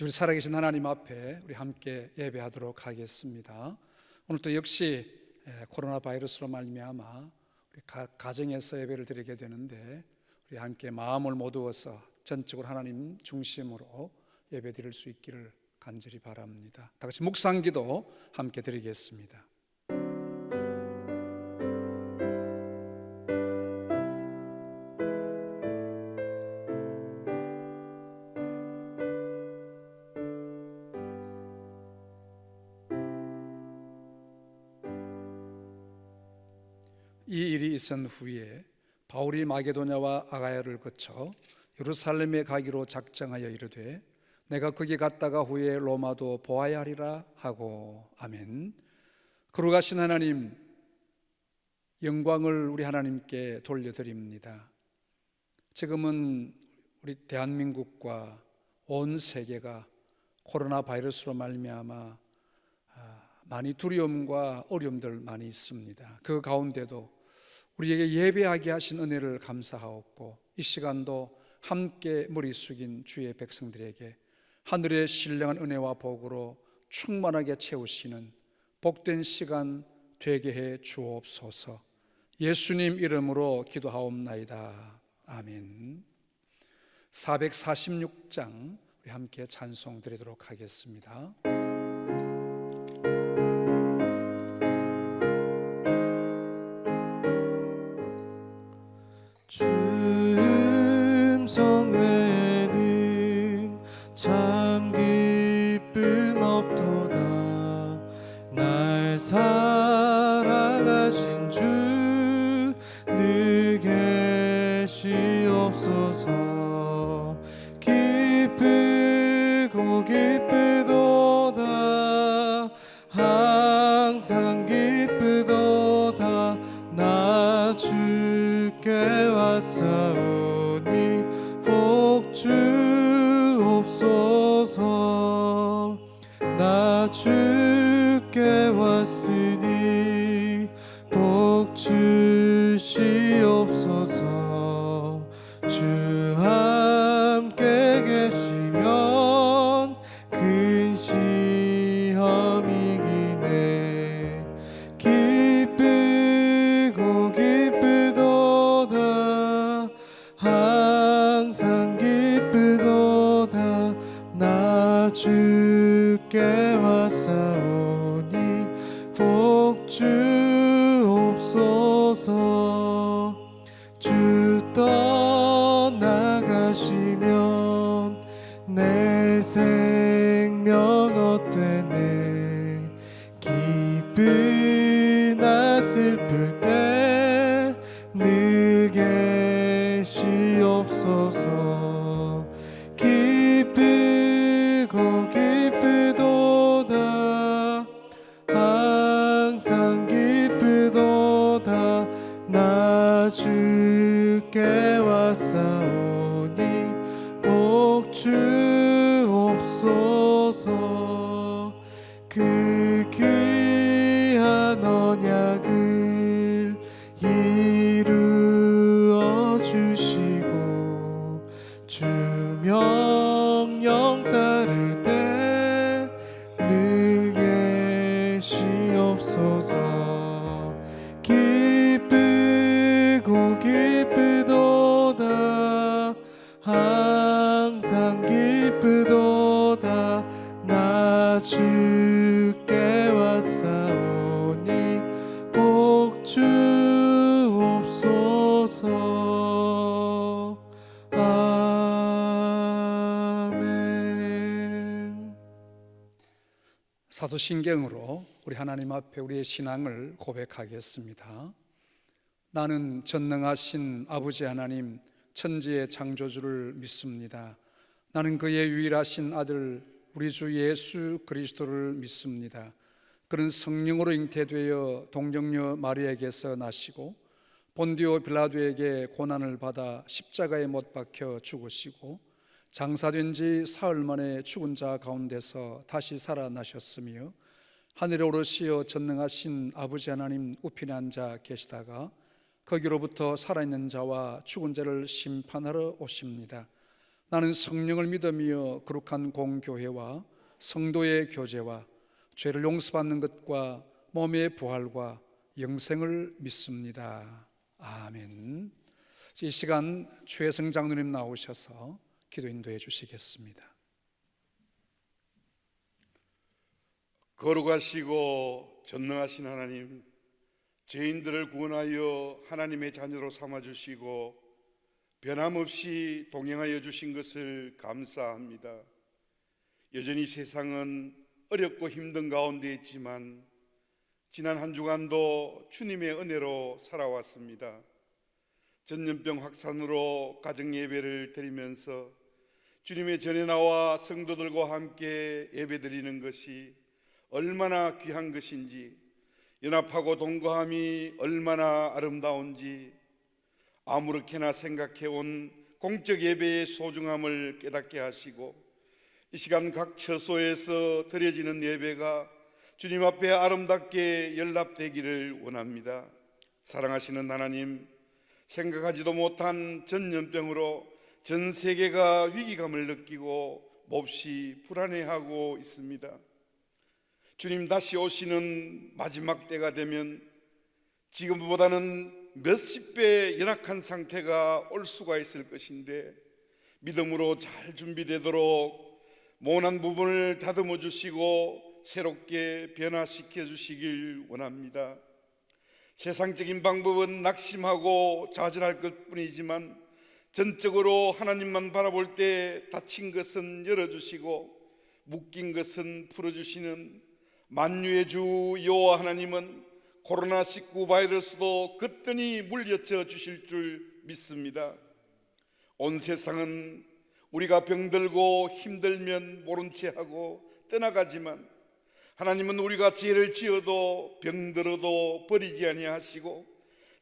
우리 살아계신 하나님 앞에 우리 함께 예배하도록 하겠습니다. 오늘 또 역시 코로나 바이러스로 말미암아 우리 가정에서 예배를 드리게 되는데, 우리 함께 마음을 모두어서 전적으로 하나님 중심으로 예배 드릴 수 있기를 간절히 바랍니다. 다 같이 묵상기도 함께 드리겠습니다. 이 일이 있은 후에 바울이 마게도냐와 아가야를 거쳐 예루살렘에 가기로 작정하여 이르되 내가 거기 갔다가 후에 로마도 보아야 하리라 하고. 아멘. 거룩하신 하나님, 영광을 우리 하나님께 돌려드립니다. 지금은 우리 대한민국과 온 세계가 코로나 바이러스로 말미암아 많이 두려움과 어려움들 많이 있습니다. 그 가운데도 우리에게 예배하게 하신 은혜를 감사하옵고, 이 시간도 함께 머리 숙인 주의 백성들에게 하늘의 신령한 은혜와 복으로 충만하게 채우시는 복된 시간 되게 해 주옵소서. 예수님 이름으로 기도하옵나이다. 아멘. 446장 우리 함께 찬송 드리도록 하겠습니다. 주 음성 외에는 참 기쁨 없도다. 날 사랑하신 주 늘 계시옵소서. 기쁘고 기쁘도다. 항상 기쁘도다. 나 주께 왔사오니 복 주옵소서. 나 주께 왔으니 복 주시옵소서. 주 함께 계시면 근심이 이기네. 기쁘고 기쁘도다. 항상 기쁘도다. 나 주께 왔사오니 복 주옵소서. 주 떠나가시면 내 생명 헛되네. 기쁘나 슬플 때 늘 계시옵소서. 기쁘고 기쁘도다. 항상 기쁘도다. 나 주께 왔사오니 복 주옵소서. 그 귀한 언약을 이루어 주시고 주 명령 따를 때 늘 계시옵소서. 기쁘고 기쁘도다. 항상 기쁘도다. 나 주께 왔사오니 복 주옵소서. 아멘. 사도신경으로 우리 하나님 앞에 우리의 신앙을 고백하겠습니다. 나는 전능하신 아버지 하나님, 천지의 창조주를 믿습니다. 나는 그의 유일하신 아들 우리 주 예수 그리스도를 믿습니다. 그는 성령으로 잉태되어 동정녀 마리아에게서 나시고 본디오 빌라도에게 고난을 받아 십자가에 못 박혀 죽으시고 장사된 지 사흘 만에 죽은 자 가운데서 다시 살아나셨으며 하늘에 오르시어 전능하신 아버지 하나님 우편에 앉아 계시다가 거기로부터 살아있는 자와 죽은 자를 심판하러 오십니다. 나는 성령을 믿으며 거룩한 공교회와 성도의 교제와 죄를 용서받는 것과 몸의 부활과 영생을 믿습니다. 아멘. 이 시간 최성 장로님 나오셔서 기도 인도해 주시겠습니다. 거룩하시고 전능하신 하나님, 죄인들을 구원하여 하나님의 자녀로 삼아주시고 변함없이 동행하여 주신 것을 감사합니다. 여전히 세상은 어렵고 힘든 가운데 있지만 지난 한 주간도 주님의 은혜로 살아왔습니다. 전염병 확산으로 가정 예배를 드리면서 주님의 전에 나와 성도들과 함께 예배드리는 것이 얼마나 귀한 것인지, 연합하고 동거함이 얼마나 아름다운지 아무렇게나 생각해온 공적 예배의 소중함을 깨닫게 하시고, 이 시간 각 처소에서 드려지는 예배가 주님 앞에 아름답게 연락되기를 원합니다. 사랑하시는 하나님, 생각하지도 못한 전염병으로 전 세계가 위기감을 느끼고 몹시 불안해하고 있습니다. 주님 다시 오시는 마지막 때가 되면 지금보다는 몇십 배 열악한 상태가 올 수가 있을 것인데, 믿음으로 잘 준비되도록 모난 부분을 다듬어 주시고 새롭게 변화시켜 주시길 원합니다. 세상적인 방법은 낙심하고 좌절할 것뿐이지만 전적으로 하나님만 바라볼 때 닫힌 것은 열어주시고 묶인 것은 풀어주시는 만유의 주 여호와 하나님은 코로나19 바이러스도 거뜬히 물리쳐 주실 줄 믿습니다. 온 세상은 우리가 병들고 힘들면 모른 채 하고 떠나가지만 하나님은 우리가 죄를 지어도 병들어도 버리지 아니하시고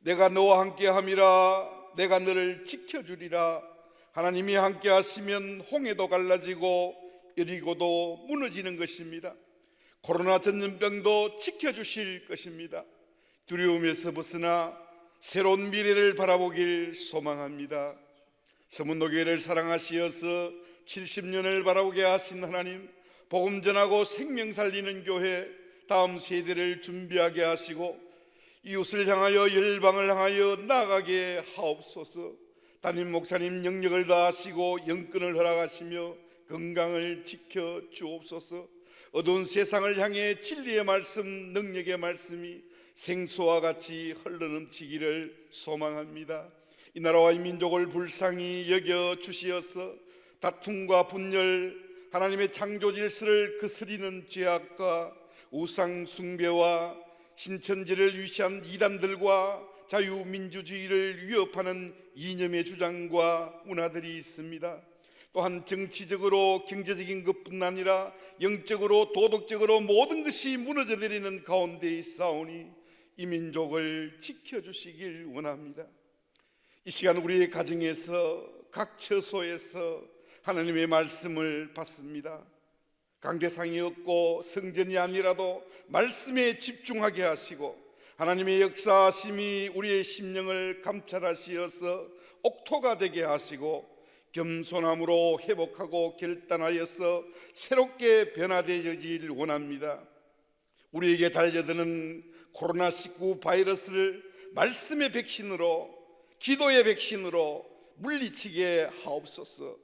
내가 너와 함께 함이라, 내가 너를 지켜주리라. 하나님이 함께 하시면 홍해도 갈라지고 여리고도 무너지는 것입니다. 코로나 전염병도 지켜주실 것입니다. 두려움에서 벗어나 새로운 미래를 바라보길 소망합니다. 서문노교회를 사랑하시어서 70년을 바라보게 하신 하나님, 복음 전하고 생명 살리는 교회 다음 세대를 준비하게 하시고 이웃을 향하여 열방을 향하여 나아가게 하옵소서. 담임 목사님 영역을 다하시고 영권을 허락하시며 건강을 지켜 주옵소서. 어두운 세상을 향해 진리의 말씀, 능력의 말씀이 생수와 같이 흘러넘치기를 소망합니다. 이 나라와 이 민족을 불쌍히 여겨 주시어서 다툼과 분열, 하나님의 창조 질서를 거스리는 죄악과 우상 숭배와 신천지를 위시한 이단들과 자유민주주의를 위협하는 이념의 주장과 문화들이 있습니다. 또한 정치적으로 경제적인 것뿐 아니라 영적으로 도덕적으로 모든 것이 무너져 내리는 가운데 있사오니 이 민족을 지켜주시길 원합니다. 이 시간 우리의 가정에서 각 처소에서 하나님의 말씀을 받습니다. 강대상이 없고 성전이 아니라도 말씀에 집중하게 하시고 하나님의 역사하심이 우리의 심령을 감찰하시어서 옥토가 되게 하시고 겸손함으로 회복하고 결단하여서 새롭게 변화되어지길 원합니다. 우리에게 달려드는 코로나19 바이러스를 말씀의 백신으로, 기도의 백신으로 물리치게 하옵소서.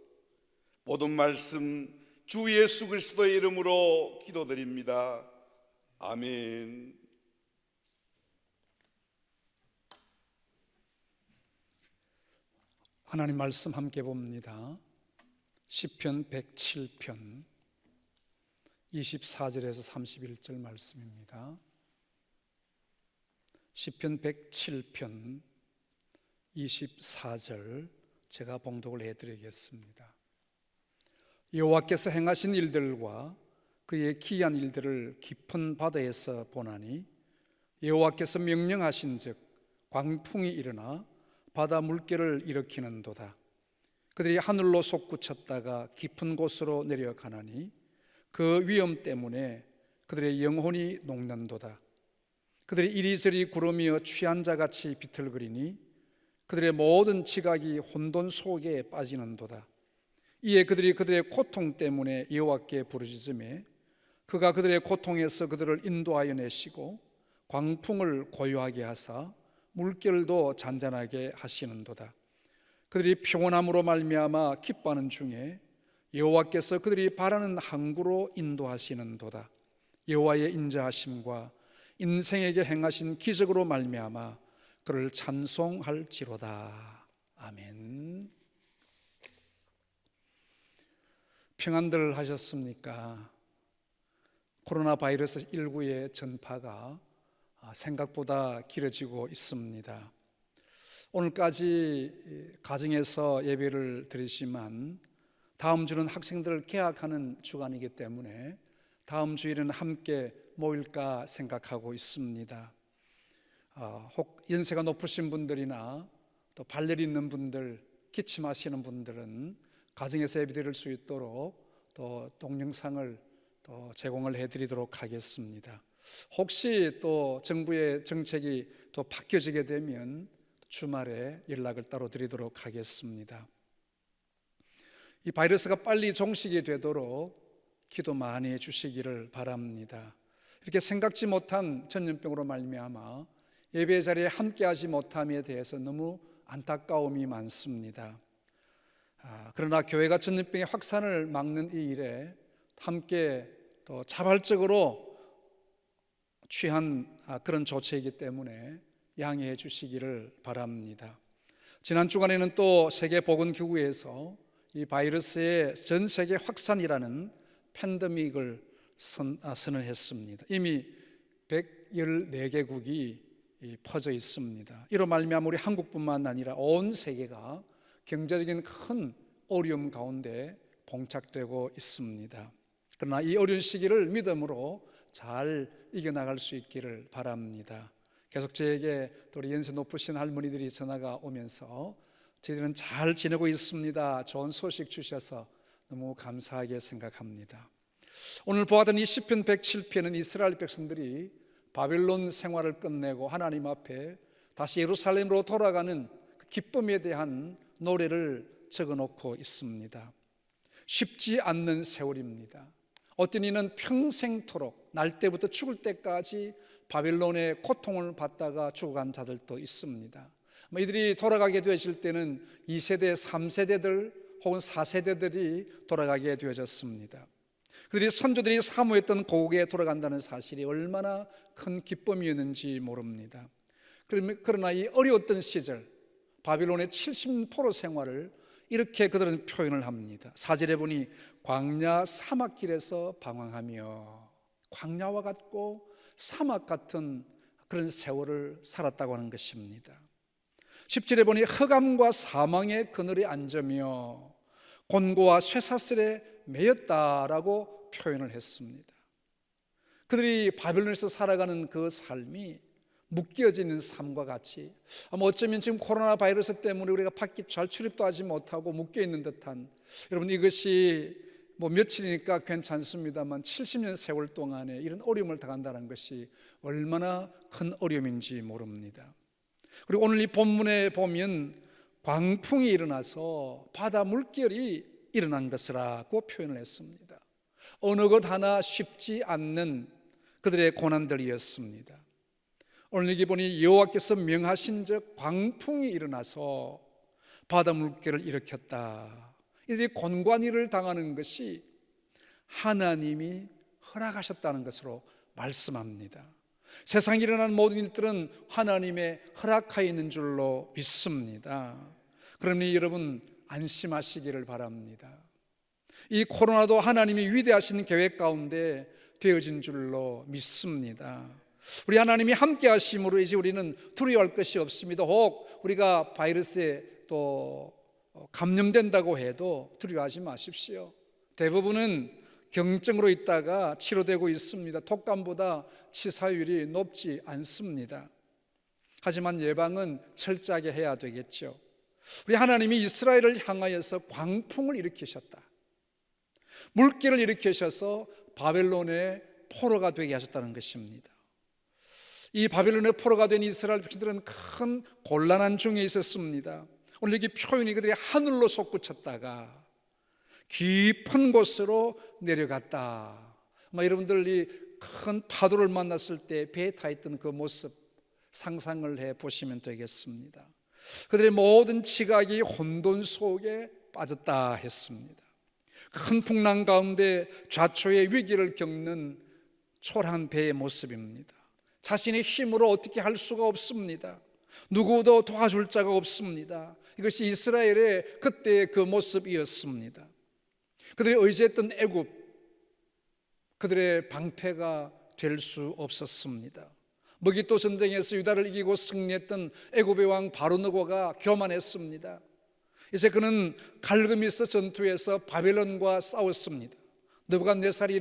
모든 말씀 주 예수 그리스도의 이름으로 기도드립니다. 아멘. 하나님 말씀 함께 봅니다. 시편 107편 24절에서 31절 말씀입니다. 시편 107편 24절 제가 봉독을 해드리겠습니다. 여호와께서 행하신 일들과 그의 기이한 일들을 깊은 바다에서 보나니 여호와께서 명령하신즉 광풍이 일어나 바다 물결을 일으키는도다. 그들이 하늘로 솟구쳤다가 깊은 곳으로 내려가나니 그 위험 때문에 그들의 영혼이 녹는도다. 그들이 이리저리 구르며 취한 자같이 비틀거리니 그들의 모든 지각이 혼돈 속에 빠지는도다. 이에 그들이 그들의 고통 때문에 여호와께 부르짖으매 그가 그들의 고통에서 그들을 인도하여 내시고 광풍을 고요하게 하사 물결도 잔잔하게 하시는도다. 그들이 평온함으로 말미암아 기뻐하는 중에 여호와께서 그들이 바라는 항구로 인도하시는도다. 여호와의 인자하심과 인생에게 행하신 기적으로 말미암아 그를 찬송할지로다. 아멘. 평안들 하셨습니까? 코로나 바이러스 19의 전파가 생각보다 길어지고 있습니다. 오늘까지 가정에서 예배를 드리지만 다음 주는 학생들을 개학하는 주간이기 때문에 다음 주일은 함께 모일까 생각하고 있습니다. 혹 연세가 높으신 분들이나 또 발열이 있는 분들, 기침하시는 분들은 가정에서 예배 드릴 수 있도록 또 동영상을 또 제공을 해드리도록 하겠습니다. 혹시 또 정부의 정책이 또 바뀌어지게 되면 주말에 연락을 따로 드리도록 하겠습니다. 이 바이러스가 빨리 종식이 되도록 기도 많이 해주시기를 바랍니다. 이렇게 생각지 못한 전염병으로 말미암아 예배 자리에 함께하지 못함에 대해서 너무 안타까움이 많습니다. 그러나 교회가 전염병의 확산을 막는 이 일에 함께 또 자발적으로 취한 그런 조치이기 때문에 양해해 주시기를 바랍니다. 지난 주간에는 또 세계보건기구에서 이 바이러스의 전 세계 확산이라는 팬데믹을 선언했습니다. 이미 114개국이 퍼져 있습니다. 이로 말미암아 우리 한국뿐만 아니라 온 세계가 경제적인 큰 어려움 가운데 봉착되고 있습니다. 그러나 이 어려운 시기를 믿음으로 잘 이겨나갈 수 있기를 바랍니다. 계속 저에게 또 우리 연세 높으신 할머니들이 전화가 오면서 저희들은 잘 지내고 있습니다, 좋은 소식 주셔서 너무 감사하게 생각합니다. 오늘 보았던 이 시편 107편은 이스라엘 백성들이 바벨론 생활을 끝내고 하나님 앞에 다시 예루살렘으로 돌아가는 그 기쁨에 대한 노래를 적어놓고 있습니다. 쉽지 않는 세월입니다. 어떤 이는 평생토록 날 때부터 죽을 때까지 바벨론의 고통을 받다가 죽어간 자들도 있습니다. 이들이 돌아가게 되실 때는 2세대, 3세대들 혹은 4세대들이 돌아가게 되어졌습니다. 그들이 선조들이 사모했던 고국에 돌아간다는 사실이 얼마나 큰 기쁨이었는지 모릅니다. 그러나 이 어려웠던 시절 바빌론의 70% 생활을 이렇게 그들은 표현을 합니다. 4절에 보니 광야 사막길에서 방황하며, 광야와 같고 사막 같은 그런 세월을 살았다고 하는 것입니다. 10절에 보니 흑암과 사망의 그늘에 앉으며 곤고와 쇠사슬에 매였다라고 표현을 했습니다. 그들이 바벨론에서 살아가는 그 삶이 묶여지는 삶과 같이, 어쩌면 지금 코로나 바이러스 때문에 우리가 밖에 잘 출입도 하지 못하고 묶여있는 듯한, 여러분 이것이 며칠이니까 괜찮습니다만 70년 세월 동안에 이런 어려움을 당한다는 것이 얼마나 큰 어려움인지 모릅니다. 그리고 오늘 이 본문에 보면 광풍이 일어나서 바다 물결이 일어난 것이라고 표현을 했습니다. 어느 것 하나 쉽지 않는 그들의 고난들이었습니다. 오늘 여기 보니 여호와께서 명하신 즉 광풍이 일어나서 바다 물결을 일으켰다. 이들이 곤관이를 당하는 것이 하나님이 허락하셨다는 것으로 말씀합니다. 세상에 일어난 모든 일들은 하나님의 허락하에 있는 줄로 믿습니다. 그러니 여러분 안심하시기를 바랍니다. 이 코로나도 하나님이 위대하신 계획 가운데 되어진 줄로 믿습니다. 우리 하나님이 함께 하심으로 이제 우리는 두려워할 것이 없습니다. 혹 우리가 바이러스에 또 감염된다고 해도 두려워하지 마십시오. 대부분은 경증으로 있다가 치료되고 있습니다. 독감보다 치사율이 높지 않습니다. 하지만 예방은 철저하게 해야 되겠죠. 우리 하나님이 이스라엘을 향하여서 광풍을 일으키셨다. 물결을 일으키셔서 바벨론의 포로가 되게 하셨다는 것입니다. 이 바벨론의 포로가 된 이스라엘 백성들은 큰 곤란한 중에 있었습니다. 오늘 여기 표현이 그들이 하늘로 솟구쳤다가 깊은 곳으로 내려갔다. 여러분들이 큰 파도를 만났을 때 배에 타 있던 그 모습 상상을 해 보시면 되겠습니다. 그들의 모든 지각이 혼돈 속에 빠졌다 했습니다. 큰 풍랑 가운데 좌초의 위기를 겪는 초라한 배의 모습입니다. 자신의 힘으로 어떻게 할 수가 없습니다. 누구도 도와줄 자가 없습니다. 이것이 이스라엘의 그때의 그 모습이었습니다. 그들이 의지했던 애굽, 그들의 방패가 될 수 없었습니다. 무기토 전쟁에서 유다를 이기고 승리했던 애굽의 왕 바로느고가 교만했습니다. 이제 그는 갈그미스 전투에서 바벨론과 싸웠습니다. 느부갓네살이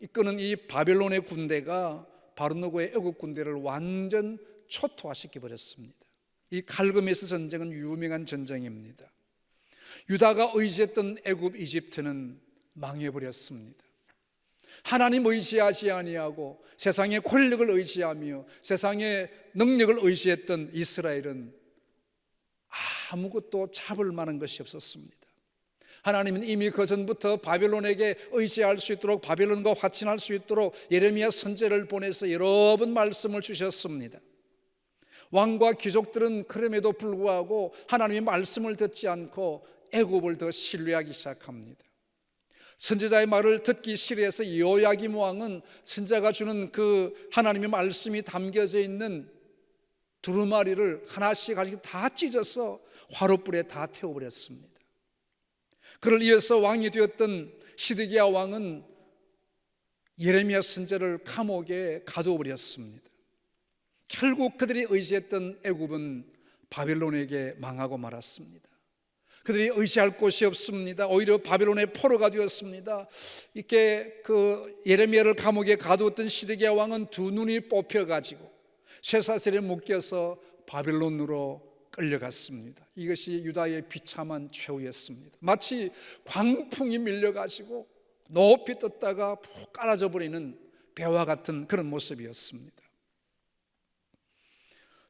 이끄는 이 바벨론의 군대가 바로느고의 애굽 군대를 완전 초토화시켜 버렸습니다. 이 갈그미스 전쟁은 유명한 전쟁입니다. 유다가 의지했던 애굽 이집트는 망해버렸습니다. 하나님 의지하지 아니하고 세상의 권력을 의지하며 세상의 능력을 의지했던 이스라엘은 아무것도 잡을 만한 것이 없었습니다. 하나님은 이미 그 전부터 바벨론에게 의지할 수 있도록, 바벨론과 화친할 수 있도록 예레미야 선지자를 보내서 여러 번 말씀을 주셨습니다. 왕과 귀족들은 그럼에도 불구하고 하나님의 말씀을 듣지 않고 애굽을 더 신뢰하기 시작합니다. 선지자의 말을 듣기 싫어해서 여호야김 왕은 선지자가 주는 그 하나님의 말씀이 담겨져 있는 두루마리를 하나씩 가지고 다 찢어서 화롯불에 다 태워버렸습니다. 그를 이어서 왕이 되었던 시드기야 왕은 예레미야 선지자를 감옥에 가두어버렸습니다. 결국 그들이 의지했던 애굽은 바벨론에게 망하고 말았습니다. 그들이 의지할 곳이 없습니다. 오히려 바벨론의 포로가 되었습니다. 이렇게 그 예레미야를 감옥에 가두었던 시드기야 왕은 두 눈이 뽑혀가지고 쇠사슬에 묶여서 바벨론으로 끌려갔습니다. 이것이 유다의 비참한 최후였습니다. 마치 광풍이 밀려가지고 높이 떴다가 푹 깔아져 버리는 배와 같은 그런 모습이었습니다.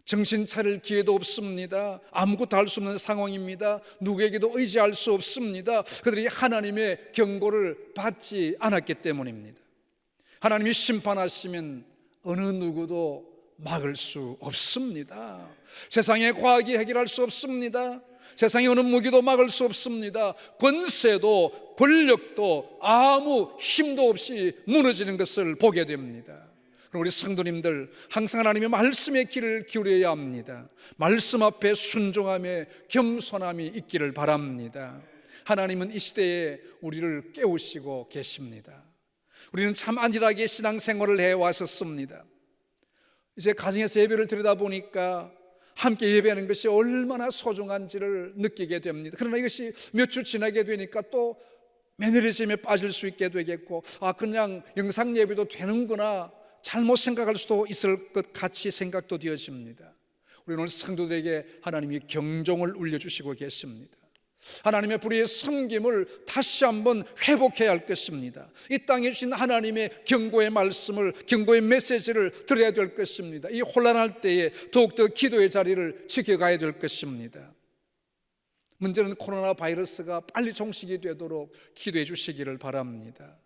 정신 차릴 기회도 없습니다. 아무것도 할 수 없는 상황입니다. 누구에게도 의지할 수 없습니다. 그들이 하나님의 경고를 받지 않았기 때문입니다. 하나님이 심판하시면 어느 누구도 막을 수 없습니다. 세상의 과학이 해결할 수 없습니다. 세상의 어느 무기도 막을 수 없습니다. 권세도 권력도 아무 힘도 없이 무너지는 것을 보게 됩니다. 그럼 우리 성도님들 항상 하나님의 말씀에 귀를 기울여야 합니다. 말씀 앞에 순종함에 겸손함이 있기를 바랍니다. 하나님은 이 시대에 우리를 깨우시고 계십니다. 우리는 참 안일하게 신앙생활을 해왔었습니다. 이제 가정에서 예배를 드리다 보니까 함께 예배하는 것이 얼마나 소중한지를 느끼게 됩니다. 그러나 이것이 몇 주 지나게 되니까 또 매너리즘에 빠질 수 있게 되겠고, 그냥 영상 예배도 되는구나, 잘못 생각할 수도 있을 것 같이 생각도 되어집니다. 우리 오늘 성도들에게 하나님이 경종을 울려주시고 계십니다. 하나님의 불의의 섬김을 다시 한번 회복해야 할 것입니다. 이 땅에 주신 하나님의 경고의 말씀을, 경고의 메시지를 들어야 될 것입니다. 이 혼란할 때에 더욱더 기도의 자리를 지켜가야 될 것입니다. 문제는 코로나 바이러스가 빨리 종식이 되도록 기도해 주시기를 바랍니다.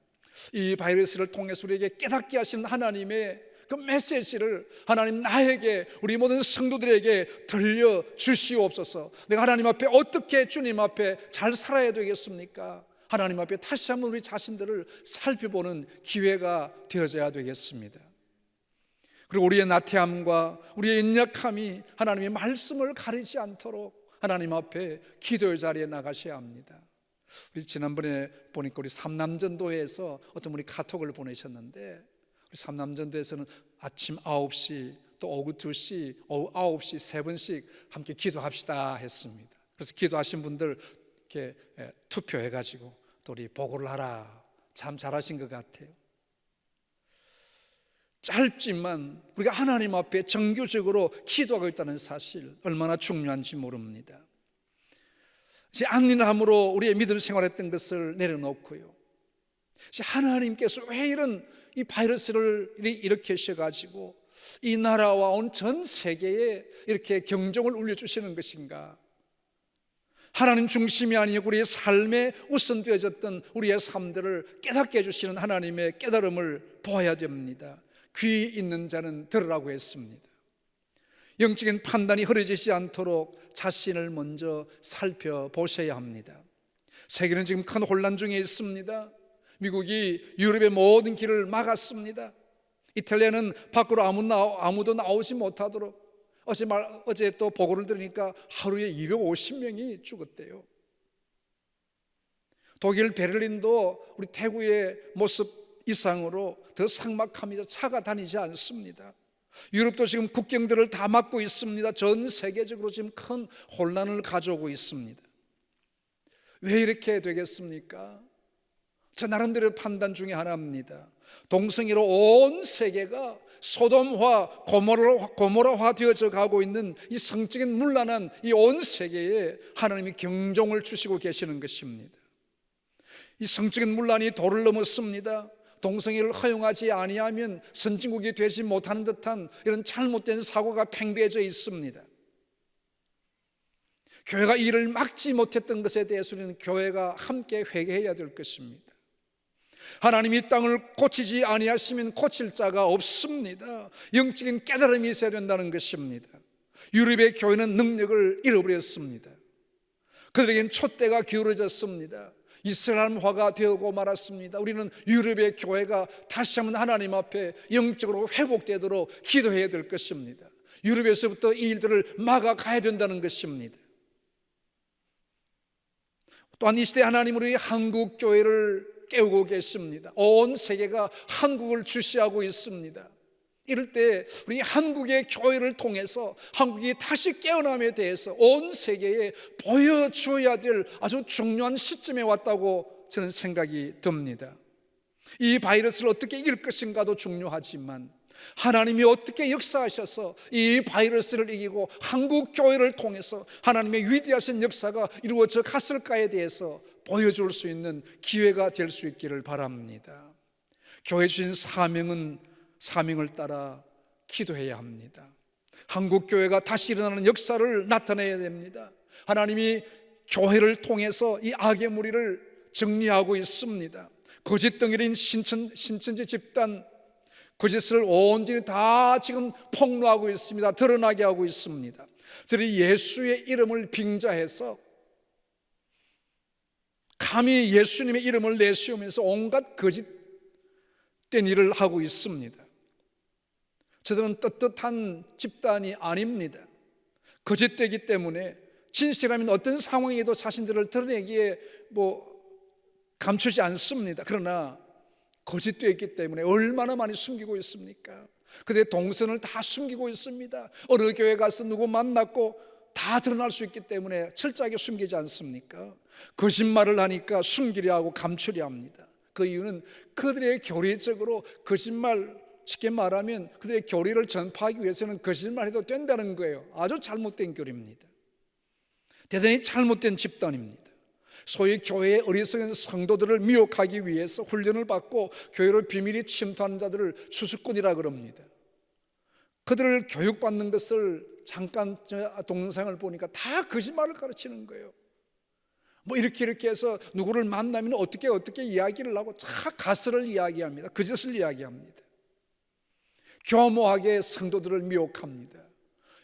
이 바이러스를 통해서 우리에게 깨닫게 하신 하나님의 그 메시지를 하나님 나에게, 우리 모든 성도들에게 들려주시옵소서. 내가 하나님 앞에 어떻게 주님 앞에 잘 살아야 되겠습니까? 하나님 앞에 다시 한번 우리 자신들을 살펴보는 기회가 되어져야 되겠습니다. 그리고 우리의 나태함과 우리의 연약함이 하나님의 말씀을 가리지 않도록 하나님 앞에 기도의 자리에 나가셔야 합니다. 우리 지난번에 보니까 우리 삼남전도회에서 어떤 분이 카톡을 보내셨는데, 우리 삼남전도에서는 아침 9시 또 오후 2시, 오후 9시 3번씩 함께 기도합시다 했습니다. 그래서 기도하신 분들 이렇게 투표해가지고 또 우리 보고를 하라. 참 잘하신 것 같아요. 짧지만 우리가 하나님 앞에 정규적으로 기도하고 있다는 사실 얼마나 중요한지 모릅니다. 이제 안일함으로 우리의 믿음 생활했던 것을 내려놓고요, 이제 하나님께서 왜 이런 이 바이러스를 일으키셔가지고 이 나라와 온 전 세계에 이렇게 경종을 울려주시는 것인가? 하나님 중심이 아니고 우리의 삶에 우선되어졌던 우리의 삶들을 깨닫게 해주시는 하나님의 깨달음을 보아야 됩니다. 귀 있는 자는 들으라고 했습니다. 영적인 판단이 흐려지지 않도록 자신을 먼저 살펴보셔야 합니다. 세계는 지금 큰 혼란 중에 있습니다. 미국이 유럽의 모든 길을 막았습니다. 이탈리아는 밖으로 아무도 나오지 못하도록, 어제 또 보고를 들으니까 하루에 250명이 죽었대요. 독일 베를린도 우리 대구의 모습 이상으로 더 삭막합니다. 차가 다니지 않습니다. 유럽도 지금 국경들을 다 막고 있습니다. 전 세계적으로 지금 큰 혼란을 가져오고 있습니다. 왜 이렇게 되겠습니까? 저 나름대로 판단 중에 하나입니다. 동성애로 온 세계가 소돔화, 고모라화 되어져 가고 있는 이 성적인 문란한 이 온 세계에 하나님이 경종을 주시고 계시는 것입니다. 이 성적인 문란이 도를 넘었습니다. 동성애를 허용하지 아니하면 선진국이 되지 못하는 듯한 이런 잘못된 사고가 팽배해져 있습니다. 교회가 이를 막지 못했던 것에 대해서 우리는 교회가 함께 회개해야 될 것입니다. 하나님이 이 땅을 고치지 아니하시면 고칠 자가 없습니다. 영적인 깨달음이 있어야 된다는 것입니다. 유럽의 교회는 능력을 잃어버렸습니다. 그들에겐 촛대가 기울어졌습니다. 이슬람화가 되고 말았습니다. 우리는 유럽의 교회가 다시 한번 하나님 앞에 영적으로 회복되도록 기도해야 될 것입니다. 유럽에서부터 이 일들을 막아가야 된다는 것입니다. 또한 이 시대 하나님 우리 한국 교회를 깨우고 계십니다. 온 세계가 한국을 주시하고 있습니다. 이럴 때 우리 한국의 교회를 통해서 한국이 다시 깨어남에 대해서 온 세계에 보여줘야 될 아주 중요한 시점에 왔다고 저는 생각이 듭니다. 이 바이러스를 어떻게 이길 것인가도 중요하지만 하나님이 어떻게 역사하셔서 이 바이러스를 이기고 한국 교회를 통해서 하나님의 위대하신 역사가 이루어져 갔을까에 대해서 보여줄 수 있는 기회가 될 수 있기를 바랍니다. 교회 주신 사명을 따라 기도해야 합니다. 한국 교회가 다시 일어나는 역사를 나타내야 됩니다. 하나님이 교회를 통해서 이 악의 무리를 정리하고 있습니다. 거짓 덩이인 신천지 집단, 거짓을 온전히 다 지금 폭로하고 있습니다. 드러나게 하고 있습니다. 저희 예수의 이름을 빙자해서 감히 예수님의 이름을 내세우면서 온갖 거짓된 일을 하고 있습니다. 저들은 떳떳한 집단이 아닙니다. 거짓되기 때문에 진실하면 어떤 상황에도 자신들을 드러내기에 감추지 않습니다. 그러나 거짓되었기 때문에 얼마나 많이 숨기고 있습니까? 그들의 동선을 다 숨기고 있습니다. 어느 교회 가서 누구 만났고 다 드러날 수 있기 때문에 철저하게 숨기지 않습니까? 거짓말을 하니까 숨기려 하고 감추려 합니다. 그 이유는 그들의 교리적으로 거짓말, 쉽게 말하면 그들의 교리를 전파하기 위해서는 거짓말해도 된다는 거예요. 아주 잘못된 교리입니다. 대단히 잘못된 집단입니다. 소위 교회의 어리석은 성도들을 미혹하기 위해서 훈련을 받고 교회로 비밀이 침투하는 자들을 추수꾼이라 그럽니다. 그들을 교육받는 것을 잠깐 동영상을 보니까 다 거짓말을 가르치는 거예요. 이렇게 해서 누구를 만나면 어떻게 이야기를 하고 다 가설을 이야기합니다. 거짓을 이야기합니다. 교모하게 성도들을 미혹합니다.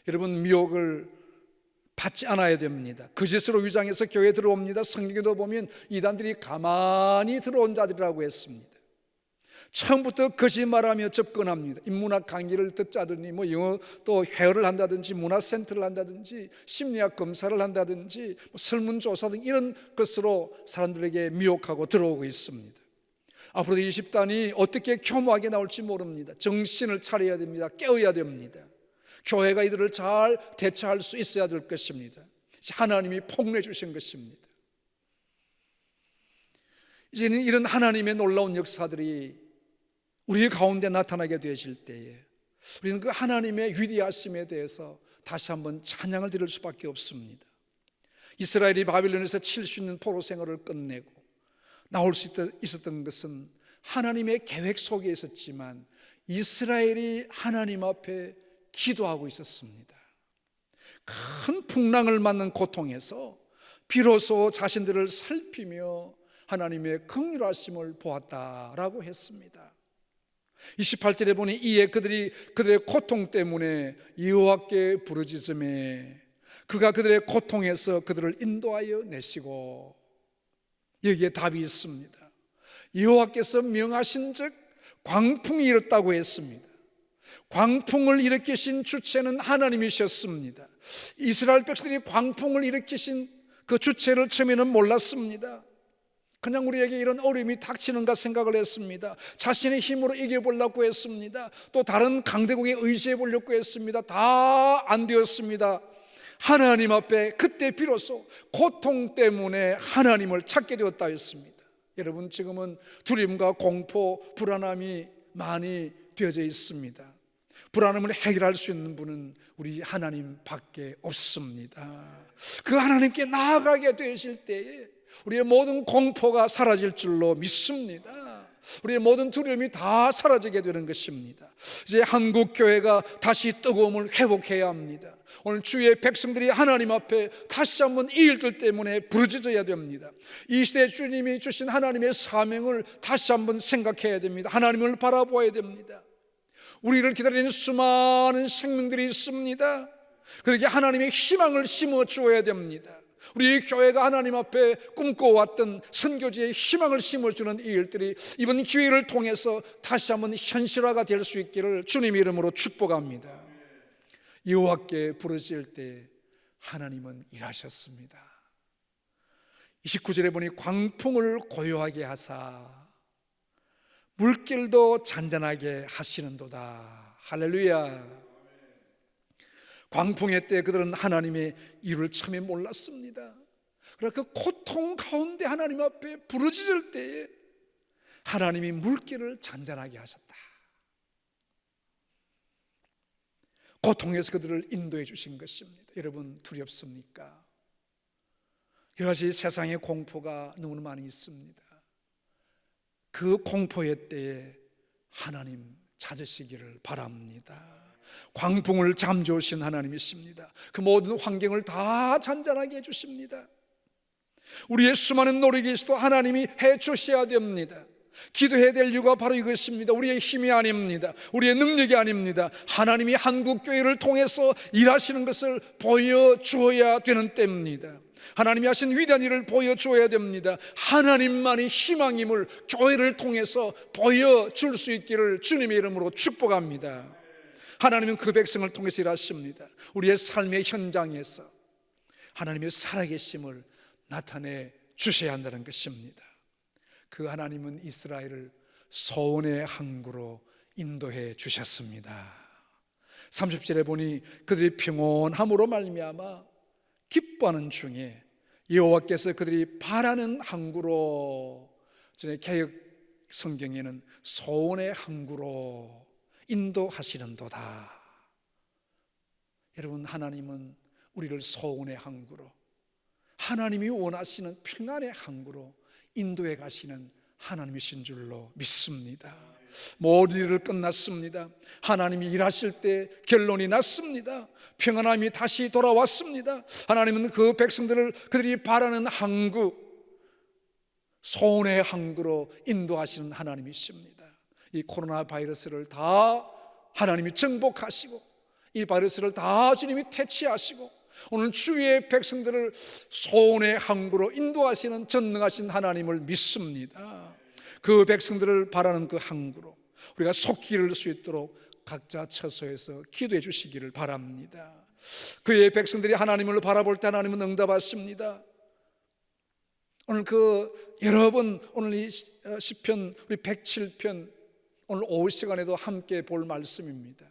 여러분, 미혹을 받지 않아야 됩니다. 거짓으로 위장해서 교회에 들어옵니다. 성경에도 보면 이단들이 가만히 들어온 자들이라고 했습니다. 처음부터 거짓말하며 접근합니다. 인문학 강의를 듣자더니 영어 또 회화를 한다든지 문화센터를 한다든지 심리학 검사를 한다든지 설문조사 등 이런 것으로 사람들에게 미혹하고 들어오고 있습니다. 앞으로도 이 집단이 어떻게 교묘하게 나올지 모릅니다. 정신을 차려야 됩니다. 깨어야 됩니다. 교회가 이들을 잘 대처할 수 있어야 될 것입니다. 하나님이 폭로해 주신 것입니다. 이제는 이런 하나님의 놀라운 역사들이 우리 가운데 나타나게 되실 때에 우리는 그 하나님의 위대하심에 대해서 다시 한번 찬양을 드릴 수밖에 없습니다. 이스라엘이 바빌론에서 70년 포로 생활을 끝내고 나올 수 있었던 것은 하나님의 계획 속에 있었지만 이스라엘이 하나님 앞에 기도하고 있었습니다. 큰 풍랑을 맞는 고통에서 비로소 자신들을 살피며 하나님의 긍휼하심을 보았다라고 했습니다. 28절에 보니 이에 그들의 고통 때문에 여호와께 부르짖음에 그가 그들의 고통에서 그들을 인도하여 내시고, 여기에 답이 있습니다. 여호와께서 명하신즉 광풍이 일었다고 했습니다. 광풍을 일으키신 주체는 하나님이셨습니다. 이스라엘 백성들이 광풍을 일으키신 그 주체를 처음에는 몰랐습니다. 그냥 우리에게 이런 어려움이 닥치는가 생각을 했습니다. 자신의 힘으로 이겨보려고 했습니다. 또 다른 강대국에 의지해 보려고 했습니다. 다 안 되었습니다. 하나님 앞에 그때 비로소 고통 때문에 하나님을 찾게 되었다 했습니다. 여러분, 지금은 두려움과 공포, 불안함이 많이 되어져 있습니다. 불안함을 해결할 수 있는 분은 우리 하나님밖에 없습니다. 그 하나님께 나아가게 되실 때에 우리의 모든 공포가 사라질 줄로 믿습니다. 우리의 모든 두려움이 다 사라지게 되는 것입니다. 이제 한국 교회가 다시 뜨거움을 회복해야 합니다. 오늘 주의 백성들이 하나님 앞에 다시 한번 이 일들 때문에 부르짖어야 됩니다. 이 시대에 주님이 주신 하나님의 사명을 다시 한번 생각해야 됩니다. 하나님을 바라보아야 됩니다. 우리를 기다리는 수많은 생명들이 있습니다. 그렇게 하나님의 희망을 심어 주어야 됩니다. 우리 교회가 하나님 앞에 꿈꿔왔던 선교지의 희망을 심어주는 이 일들이 이번 기회를 통해서 다시 한번 현실화가 될 수 있기를 주님 이름으로 축복합니다. 여호와께 부르짖을 때 하나님은 일하셨습니다. 29절에 보니 광풍을 고요하게 하사 물길도 잔잔하게 하시는도다. 할렐루야. 광풍의 때 그들은 하나님의 일을 처음에 몰랐습니다. 그러나 그 고통 가운데 하나님 앞에 부르짖을 때에 하나님이 물길을 잔잔하게 하셨다. 고통에서 그들을 인도해 주신 것입니다. 여러분, 두렵습니까? 여러 가지 세상의 공포가 너무 많이 있습니다. 그 공포의 때에 하나님 찾으시기를 바랍니다. 광풍을 잠재우신 하나님이십니다. 그 모든 환경을 다 잔잔하게 해주십니다. 우리의 수많은 노력에서도 하나님이 해주셔야 됩니다. 기도해야 될 이유가 바로 이것입니다. 우리의 힘이 아닙니다. 우리의 능력이 아닙니다. 하나님이 한국교회를 통해서 일하시는 것을 보여주어야 되는 때입니다. 하나님이 하신 위대한 일을 보여주어야 됩니다. 하나님만이 희망임을 교회를 통해서 보여줄 수 있기를 주님의 이름으로 축복합니다. 하나님은 그 백성을 통해서 일하십니다. 우리의 삶의 현장에서 하나님의 살아계심을 나타내 주셔야 한다는 것입니다. 그 하나님은 이스라엘을 소원의 항구로 인도해 주셨습니다. 30절에 보니 그들이 평온함으로 말미암아 기뻐하는 중에 여호와께서 그들이 바라는 항구로, 전에 개역 성경에는 소원의 항구로 인도하시는도다. 여러분, 하나님은 우리를 소원의 항구로, 하나님이 원하시는 평안의 항구로 인도해 가시는 하나님이신 줄로 믿습니다. 모든 일을 끝났습니다. 하나님이 일하실 때 결론이 났습니다. 평안함이 다시 돌아왔습니다. 하나님은 그 백성들을 그들이 바라는 항구, 소원의 항구로 인도하시는 하나님이십니다. 이 코로나 바이러스를 다 하나님이 정복하시고 이 바이러스를 다 주님이 퇴치하시고 오늘 주의 백성들을 소원의 항구로 인도하시는 전능하신 하나님을 믿습니다. 그 백성들을 바라는 그 항구로 우리가 속히 이룰 수 있도록 각자 처소에서 기도해 주시기를 바랍니다. 그의 백성들이 하나님을 바라볼 때 하나님은 응답하십니다. 오늘 여러분, 오늘 이 시편 우리 107편 오늘 오후 시간에도 함께 볼 말씀입니다.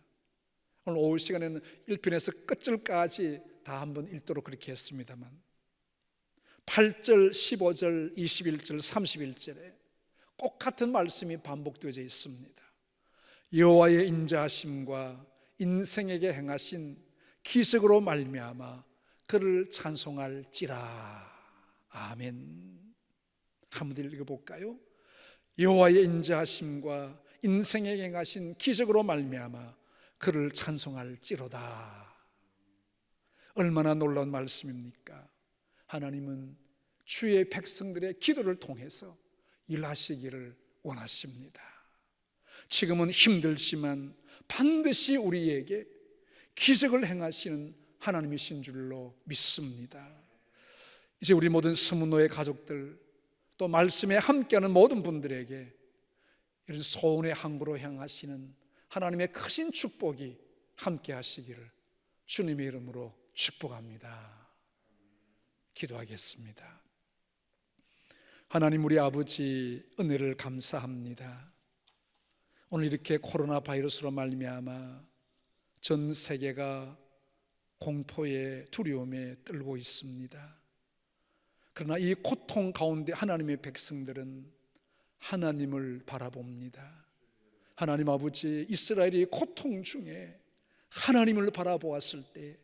오늘 오후 시간에는 1편에서 끝절까지 다 한번 읽도록 그렇게 했습니다만 8절, 15절, 21절, 31절에 꼭 같은 말씀이 반복되어져 있습니다. 여호와의 인자하심과 인생에게 행하신 기적으로 말미암아 그를 찬송할지라. 아멘. 한번 읽어볼까요? 여호와의 인자하심과 인생에게 행하신 기적으로 말미암아 그를 찬송할지로다. 얼마나 놀라운 말씀입니까? 하나님은 주의 백성들의 기도를 통해서 일하시기를 원하십니다. 지금은 힘들지만 반드시 우리에게 기적을 행하시는 하나님이신 줄로 믿습니다. 이제 우리 모든 스문노의 가족들, 또 말씀에 함께하는 모든 분들에게 이런 소원의 항구로 향하시는 하나님의 크신 축복이 함께 하시기를 주님의 이름으로 축복합니다. 기도하겠습니다. 하나님, 우리 아버지 은혜를 감사합니다. 오늘 이렇게 코로나 바이러스로 말미암아 전 세계가 공포의 두려움에 떨고 있습니다. 그러나 이 고통 가운데 하나님의 백성들은 하나님을 바라봅니다. 하나님 아버지, 이스라엘이 고통 중에 하나님을 바라보았을 때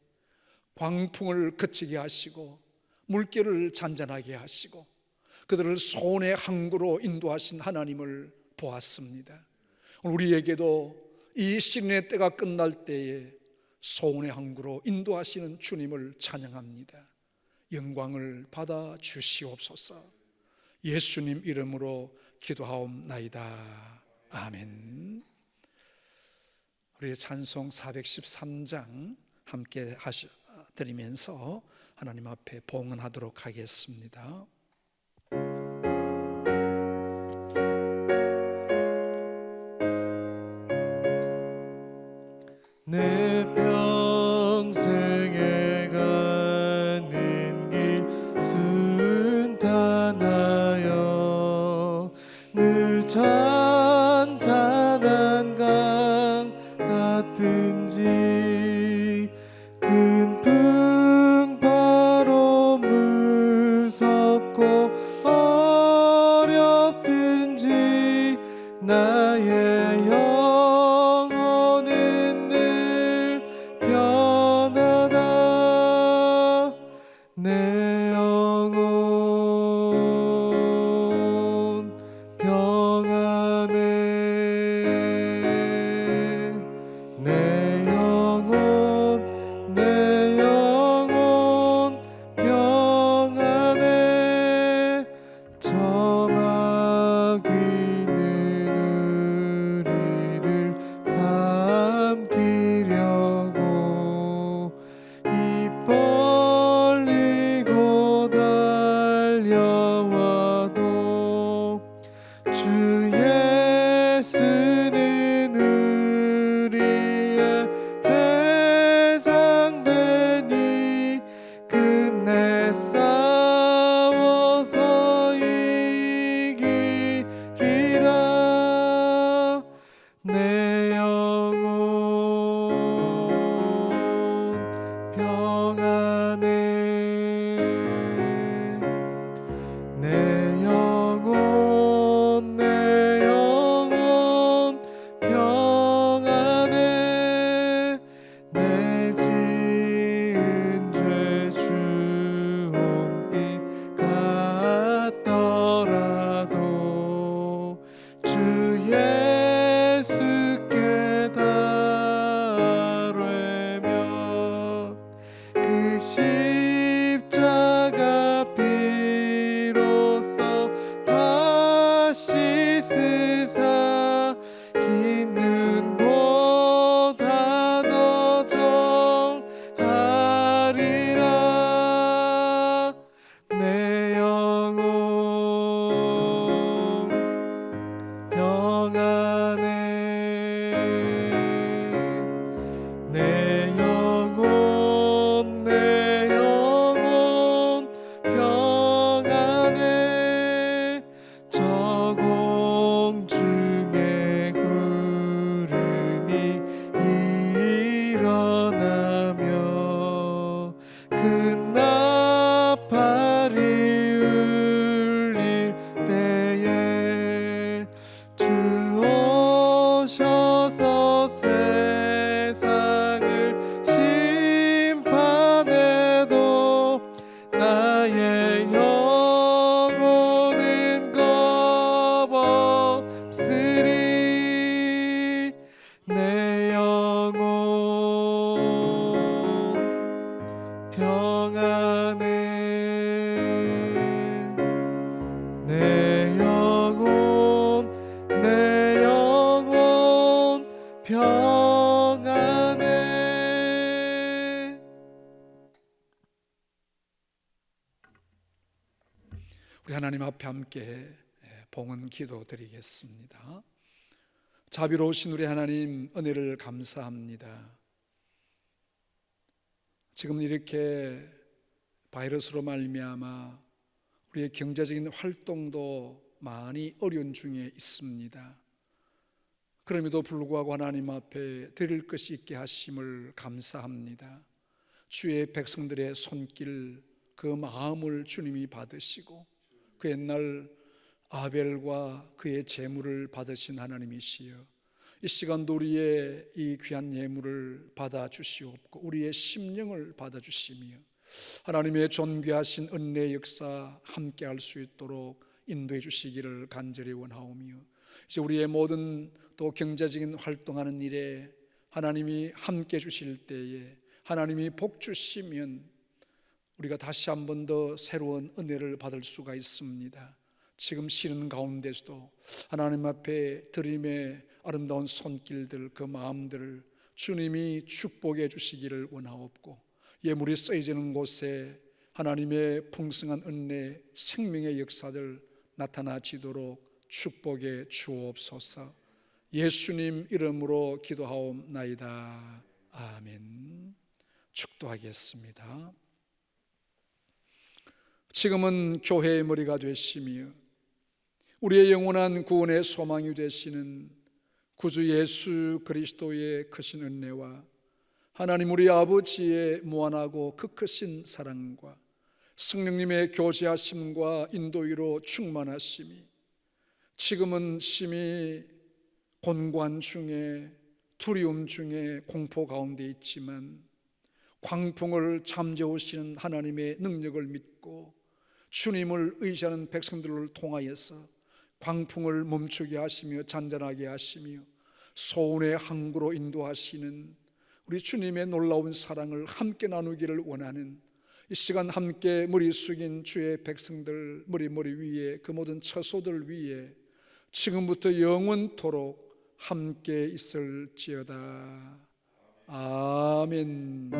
광풍을 그치게 하시고 물결을 잔잔하게 하시고 그들을 소원의 항구로 인도하신 하나님을 보았습니다. 우리에게도 이 시련의 때가 끝날 때에 소원의 항구로 인도하시는 주님을 찬양합니다. 영광을 받아 주시옵소서. 예수님 이름으로 기도하옵나이다. 아멘. 우리의 찬송 413장 함께 드리면서 하나님 앞에 봉헌하도록 하겠습니다. 내 평생에 가는 길 순탄하여 늘 잔잔한 강 같은지 큰 풍파로 무섭고 어렵든지 나의 영혼은 늘 편하다. 내 영혼 평안해. 내 영혼 평안해. 저막 있는 우리를 삼키려고 입 벌리고 달려와도 주 예수는 우리의 대장 되니 끝내 싸워서 이기리라. 내 영혼 평안해. 내 영혼 평안해. 내 지은 죄 주홍빛 같더라도 주 예수께 달뢰면 그 십자가 피로써 다시 쓰사 흰 눈보다 더 정하리라. 내 영혼 평안해. 내 영혼 평안해. 저 공중에 구름이 일어나며 큰 나팔이 울릴 때에 주 오셔서 세상을 심판해도 나의 영혼은 겁없으리. 내 영혼 평안해. 평안해. 우리 하나님 앞에 함께 봉헌 기도 드리겠습니다. 자비로우신 우리 하나님, 은혜를 감사합니다. 지금 이렇게 바이러스로 말미암아 우리의 경제적인 활동도 많이 어려운 중에 있습니다. 그럼에도 불구하고 하나님 앞에 드릴 것이 있게 하심을 감사합니다. 주의 백성들의 손길, 그 마음을 주님이 받으시고 그 옛날 아벨과 그의 제물을 받으신 하나님이시여, 이 시간도 우리의 이 귀한 예물을 받아주시옵고 우리의 심령을 받아주시며 하나님의 존귀하신 은혜의 역사 함께할 수 있도록 인도해 주시기를 간절히 원하오며, 이제 우리의 모든 또 경제적인 활동하는 일에 하나님이 함께 주실 때에 하나님이 복 주시면 우리가 다시 한 번 더 새로운 은혜를 받을 수가 있습니다. 지금 쉬는 가운데서도 하나님 앞에 드림의 아름다운 손길들, 그 마음들을 주님이 축복해 주시기를 원하옵고, 예물이 쓰여지는 곳에 하나님의 풍성한 은혜, 생명의 역사들 나타나지도록 축복해 주옵소서. 예수님 이름으로 기도하옵나이다. 아멘. 축도하겠습니다. 지금은 교회의 머리가 되시며 우리의 영원한 구원의 소망이 되시는 구주 예수 그리스도의 크신 은혜와 하나님 우리 아버지의 무한하고 그 크신 사랑과 성령님의 교제하심과 인도위로 충만하심이 지금은 심히 곤고한 중에, 두려움 중에, 공포 가운데 있지만 광풍을 잠재우시는 하나님의 능력을 믿고 주님을 의지하는 백성들을 통하여서 광풍을 멈추게 하시며 잔잔하게 하시며 소원의 항구로 인도하시는 우리 주님의 놀라운 사랑을 함께 나누기를 원하는 이 시간 함께 머리 숙인 주의 백성들 머리 위에, 그 모든 처소들 위에 지금부터 영원토록 함께 있을지어다. 아멘.